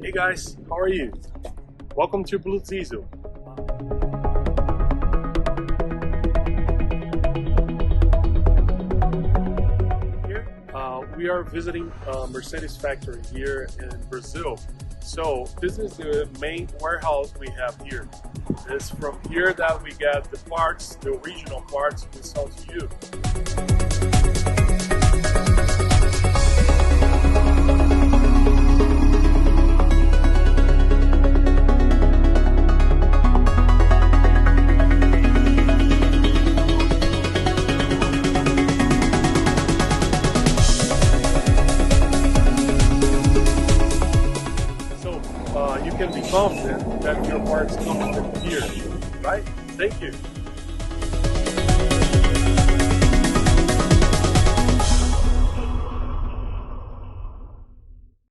Hey guys, how are you? Welcome to Blue Diesel. Here we are visiting Mercedes factory here in Brazil. So this is the main warehouse we have here. It's from here that we get the parts, the original parts we sell to you. You can be confident that your parts come from here, right? Thank you.